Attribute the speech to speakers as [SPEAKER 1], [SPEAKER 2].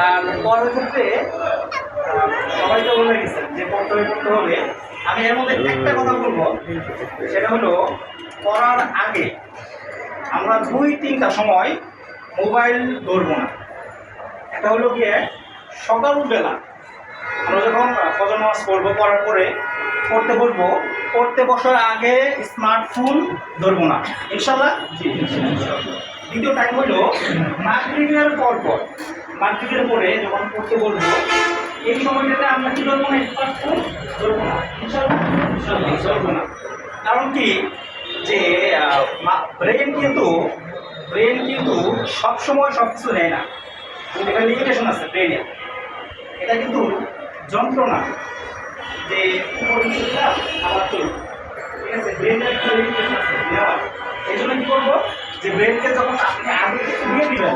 [SPEAKER 1] আর পড়ার ক্ষেত্রে সবাই তো বলে গেছেন যে পড়তে হবে। আমি এর মধ্যে একটা কথা বলবো, সেটা হলো পড়ার আগে আমরা 2-3টা সময় মোবাইল ধরবো না। একটা হলো গিয়ে সকালবেলা আমরা যখন ফজর নামাজ পড়বো, পড়ার পরে পড়তে বসবো, পড়তে বসার আগে স্মার্টফোন ধরবো না, ইনশাল্লাহ। দ্বিতীয় টাইম হলো মাগরিবের পর, মাগরিবের পরে যখন পড়তে বলবো এই সময়টাতে আমরা কি ধরবো না, স্মার্টফোন ধরবো না, ইনশাল্লাহ ধরবো না। কারণ কি যে ব্রেন কিন্তু সবসময় সব কিছু নেয় না, একটা লিমিটেশন আছে ব্রেনের। এটা কিন্তু যন্ত্রণা যে আবার চলবে, ঠিক আছে, ব্রেনের একটা লিমিটেশন আছে নেওয়ার। এই জন্য কী করবো, যে ব্রেনকে যখন আপনি আগে দিয়ে দিবেন